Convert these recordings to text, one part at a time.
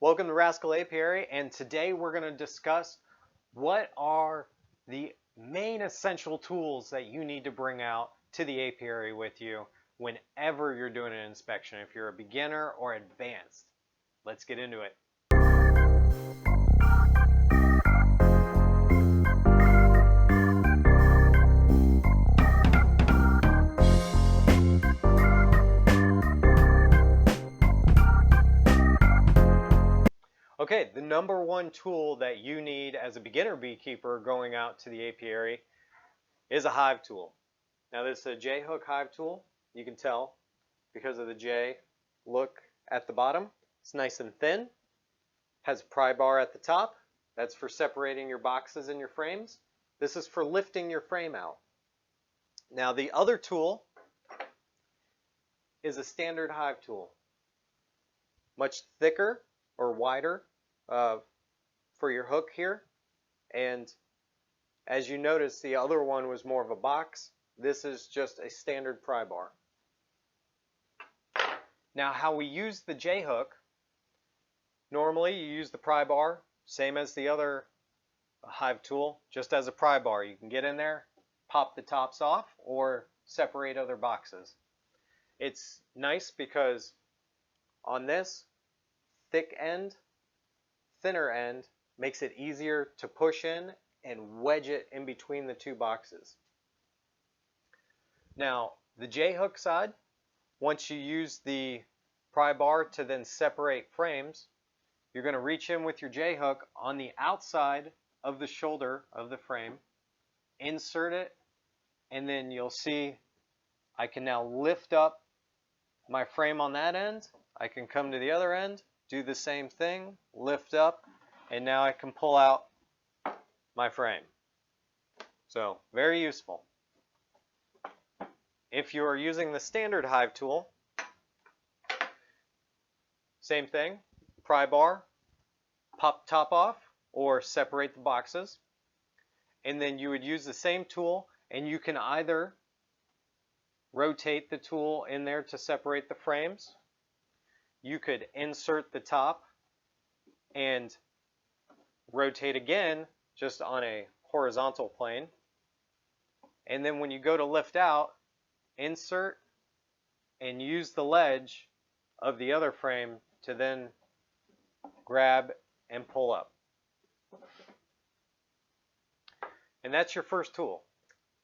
Welcome to Rascal Apiary, and today we're going to discuss what are the main essential tools that you need to bring out to the apiary with you whenever you're doing an inspection, if you're a beginner or advanced. Let's get into it. Okay, the number one tool that you need as a beginner beekeeper going out to the apiary is a hive tool. Now this is a J-hook hive tool. You can tell because of the J look at the bottom. It's nice and thin. Has a pry bar at the top. That's for separating your boxes and your frames. This is for lifting your frame out. Now the other tool is a standard hive tool. Much thicker or wider for your hook here, and as you notice, the other one was more of a box. This is just a standard pry bar. Now how we use the J-hook, normally you use the pry bar same as the other hive tool, just as a pry bar. You can get in there, pop the tops off, or separate other boxes. It's nice because on this thick end, thinner end makes it easier to push in and wedge it in between the two boxes. Now the J-hook side, once you use the pry bar to then separate frames, you're going to reach in with your J-hook on the outside of the shoulder of the frame, insert it, and then you'll see I can now lift up my frame on that end. I can come to the other end, do the same thing, lift up, and now I can pull out my frame. So, very useful. If you are using the standard hive tool, same thing, pry bar, pop top off, or separate the boxes. And then you would use the same tool, and you can either rotate the tool in there to separate the frames. You could insert the top and rotate again just on a horizontal plane. And then when you go to lift out, insert and use the ledge of the other frame to then grab and pull up. And that's your first tool.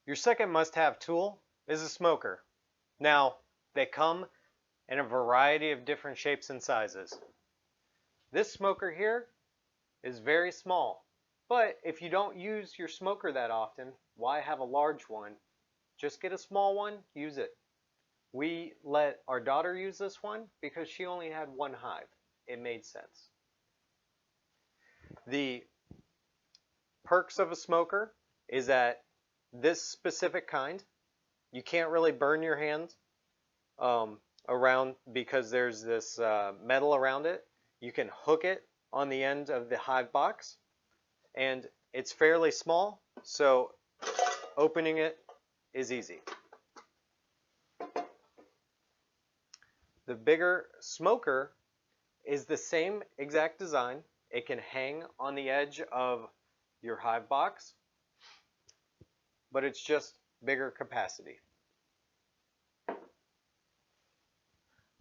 Your second must-have tool is a smoker. Now, they come in a variety of different shapes and sizes. This smoker here is very small, but if you don't use your smoker that often, why have a large one? Just get a small one, use it. We let our daughter use this one because she only had one hive. It made sense. The perks of a smoker is that this specific kind, you can't really burn your hands around because there's this metal around it. You can hook it on the end of the hive box, and it's fairly small, so opening it is easy. The bigger smoker is the same exact design. It can hang on the edge of your hive box, but it's just bigger capacity.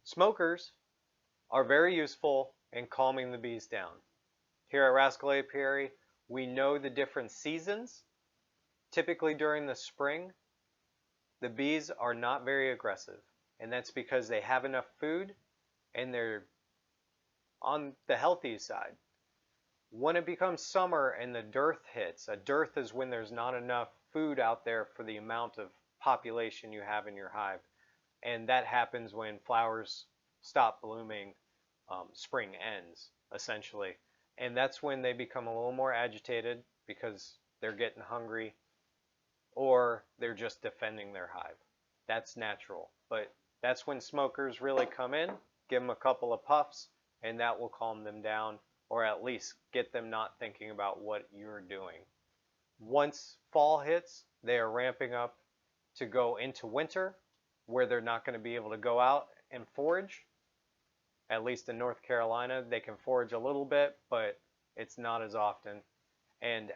Smokers are very useful in calming the bees down. Here at Rascal Apiary, we know the different seasons. Typically during the spring, the bees are not very aggressive, and that's because they have enough food and they're on the healthy side. When it becomes summer and the dearth hits, a dearth is when there's not enough food out there for the amount of population you have in your hive. And that happens when flowers stop blooming, spring ends, essentially. And that's when they become a little more agitated because they're getting hungry or they're just defending their hive. That's natural. But that's when smokers really come in, give them a couple of puffs, and that will calm them down, or at least get them not thinking about what you're doing. Once fall hits, they are ramping up to go into winter, where they're not going to be able to go out and forage. At least in North Carolina, they can forage a little bit, but it's not as often. And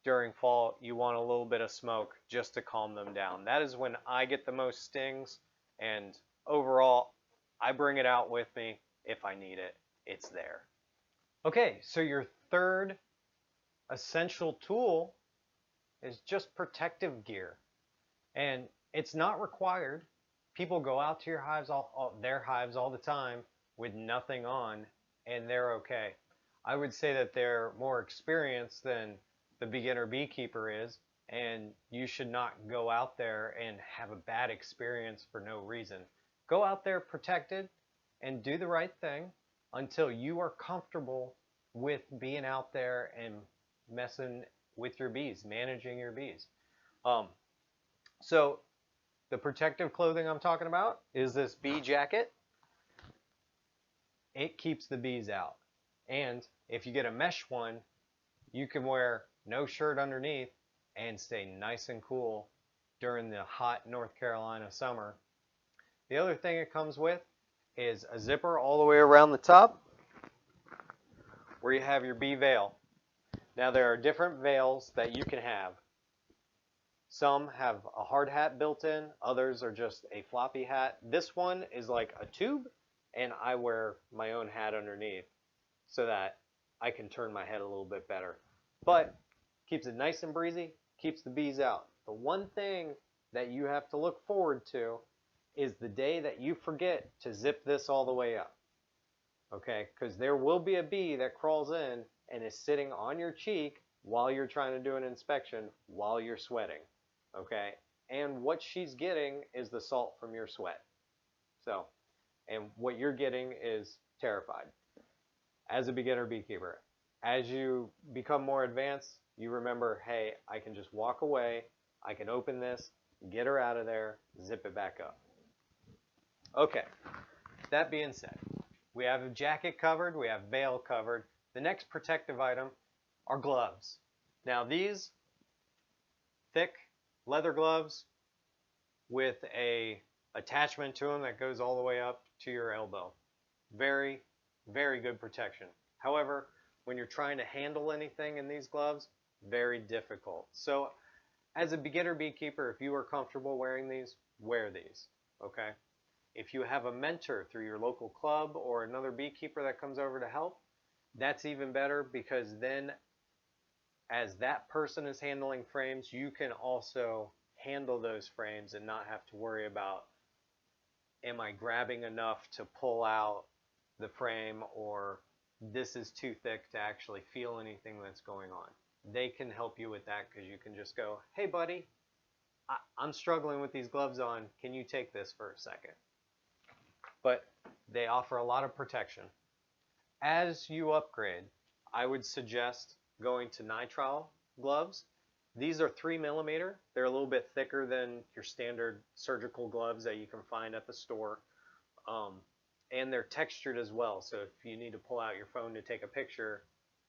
during fall, you want a little bit of smoke just to calm them down. That is when I get the most stings, and overall, I bring it out with me if I need it. It's there. Okay, so your third essential tool is just protective gear. And it's not required. People go out to your hives, their hives all the time with nothing on, and they're okay. I would say that they're more experienced than the beginner beekeeper is, and you should not go out there and have a bad experience for no reason. Go out there protected and do the right thing until you are comfortable with being out there and messing with your bees, managing your bees. So the protective clothing I'm talking about is this bee jacket. It keeps the bees out. And if you get a mesh one, you can wear no shirt underneath and stay nice and cool during the hot North Carolina summer. The other thing it comes with is a zipper all the way around the top where you have your bee veil. Now there are different veils that you can have. Some have a hard hat built in, others are just a floppy hat. This one is like a tube, and I wear my own hat underneath so that I can turn my head a little bit better. But keeps it nice and breezy, keeps the bees out. The one thing that you have to look forward to is the day that you forget to zip this all the way up. Okay, because there will be a bee that crawls in and is sitting on your cheek while you're trying to do an inspection while you're sweating. Okay, and what she's getting is the salt from your sweat. So, and what you're getting is terrified. As a beginner beekeeper, as you become more advanced, you remember, hey, I can just walk away, I can open this, get her out of there, zip it back up. Okay, that being said, we have a jacket covered, we have veil covered. The next protective item are gloves. Now these thick leather gloves with a attachment to them that goes all the way up to your elbow. Very, very good protection. However, when you're trying to handle anything in these gloves, very difficult. So as a beginner beekeeper, if you are comfortable wearing these, wear these, okay? If you have a mentor through your local club or another beekeeper that comes over to help, that's even better, because then as that person is handling frames, you can also handle those frames and not have to worry about, am I grabbing enough to pull out the frame, or this is too thick to actually feel anything that's going on. They can help you with that, because you can just go, hey buddy, I'm struggling with these gloves on, can you take this for a second? But they offer a lot of protection. As you upgrade, I would suggest going to nitrile gloves. These are 3mm. They're a little bit thicker than your standard surgical gloves that you can find at the store. And they're textured as well, so if you need to pull out your phone to take a picture,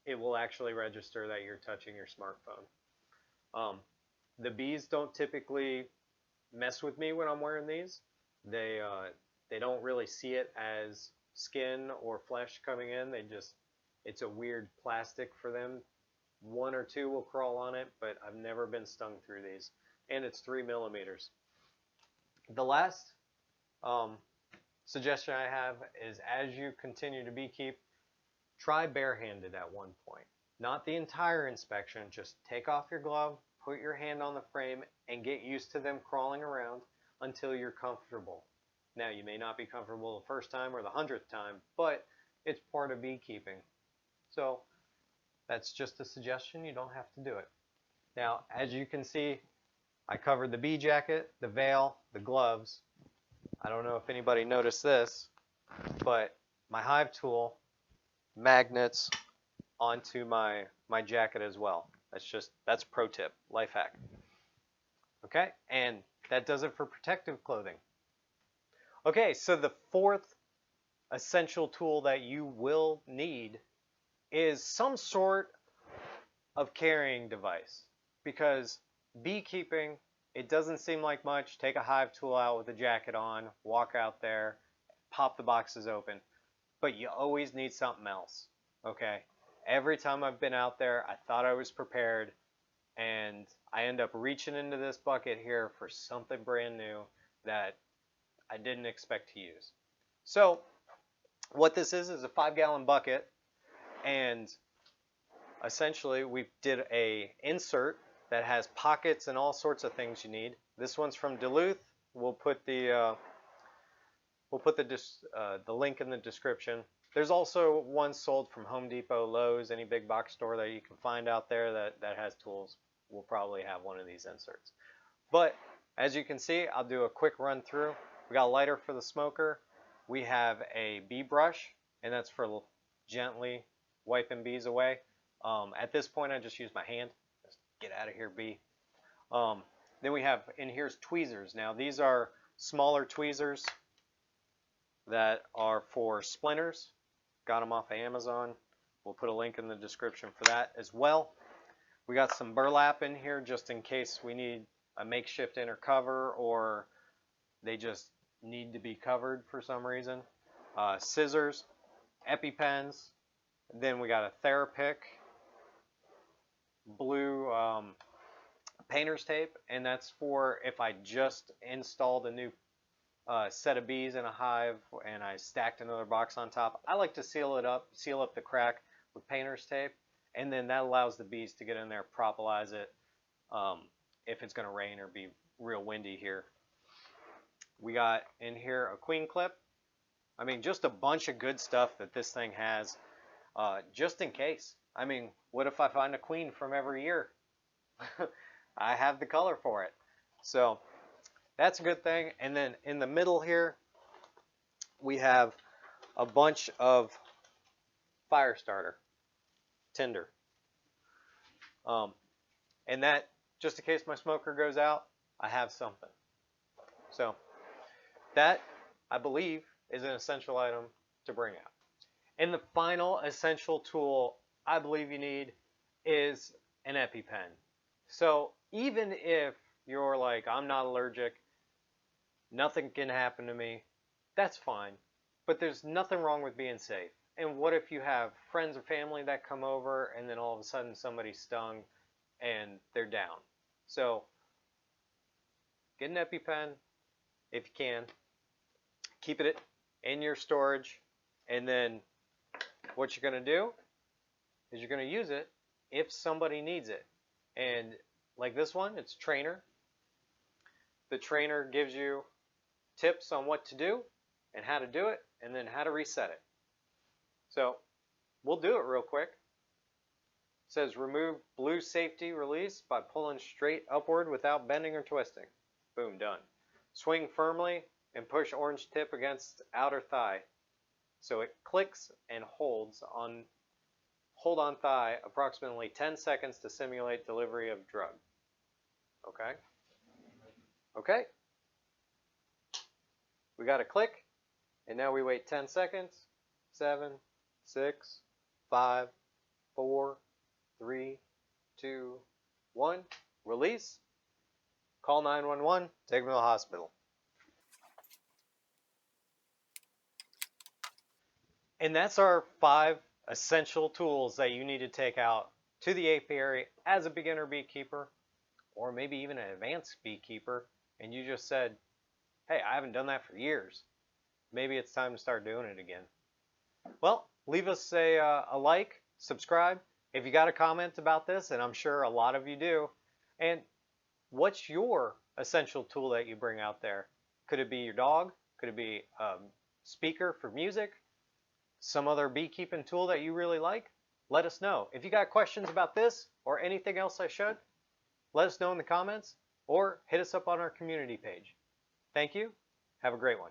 it will actually register that you're touching your smartphone. The bees don't typically mess with me when I'm wearing these. They don't really see it as skin or flesh coming in. It's a weird plastic for them. One or two will crawl on it, but I've never been stung through these. And it's 3mm. The last suggestion I have is, as you continue to beekeep, try barehanded at one point. Not the entire inspection, just take off your glove, put your hand on the frame, and get used to them crawling around until you're comfortable. Now, you may not be comfortable the first time or the 100th time, but it's part of beekeeping. So that's just a suggestion. You don't have to do it. Now, as you can see, I covered the bee jacket, the veil, the gloves. I don't know if anybody noticed this, but my Hive Tool magnets onto my jacket as well. That's pro tip, life hack. Okay, and that does it for protective clothing. Okay, so the fourth essential tool that you will need is some sort of carrying device, because beekeeping, it doesn't seem like much. Take a Hive Tool out with a jacket on, walk out there, pop the boxes open. But you always need something else, okay? Every time I've been out there, I thought I was prepared, and I end up reaching into this bucket here for something brand new that I didn't expect to use. So what this is a 5-gallon bucket, and essentially we did a insert that has pockets and all sorts of things you need. This one's from Duluth. We'll put the link in the description. There's also one sold from Home Depot, Lowe's, any big box store that you can find out there that has tools will probably have one of these inserts. But as you can see, I'll do a quick run through. We got a lighter for the smoker. We have a bee brush, and that's for gently wiping bees away. At this point, I just use my hand. Just get out of here, bee. Then we have, in here's tweezers. Now these are smaller tweezers that are for splinters. Got them off of Amazon. We'll put a link in the description for that as well. We got some burlap in here just in case we need a makeshift inner cover or they just need to be covered for some reason. Scissors, EpiPens. Then we got a Therapik blue painter's tape, and that's for if I just installed a new set of bees in a hive and I stacked another box on top. I like to seal up the crack with painter's tape, and then that allows the bees to get in there, propolize it if it's going to rain or be real windy here. We got in here a queen clip. I mean, just a bunch of good stuff that this thing has, just in case. I mean, what if I find a queen from every year? I have the color for it. So that's a good thing. And then in the middle here, we have a bunch of fire starter, tinder. And that, just in case my smoker goes out, I have something. So that, I believe, is an essential item to bring out. And the final essential tool I believe you need is an EpiPen. So even if you're like, I'm not allergic, nothing can happen to me, that's fine. But there's nothing wrong with being safe. And what if you have friends or family that come over and then all of a sudden somebody's stung and they're down? So get an EpiPen if you can. Keep it in your storage, and then what you're going to do is you're going to use it if somebody needs it. And like this one, it's trainer. The trainer gives you tips on what to do and how to do it, and then how to reset it. So we'll do it real quick. It says remove blue safety release by pulling straight upward without bending or twisting. Boom, done. Swing firmly and push orange tip against outer thigh so it clicks and holds on. Hold on thigh approximately 10 seconds to simulate delivery of drug. Okay? Okay. We got a click, and now we wait 10 seconds. 7, 6, 5, 4, 3, 2, 1. Release. Call 911. Take me to the hospital. And that's our 5 essential tools that you need to take out to the apiary as a beginner beekeeper, or maybe even an advanced beekeeper, and you just said, hey, I haven't done that for years. Maybe it's time to start doing it again. Well, leave us a like, subscribe if you got a comment about this, and I'm sure a lot of you do. And what's your essential tool that you bring out there? Could it be your dog? Could it be a speaker for music? Some other beekeeping tool that you really like? Let us know. If you got questions about this or anything else I should, let us know in the comments or hit us up on our community page. Thank you. Have a great one.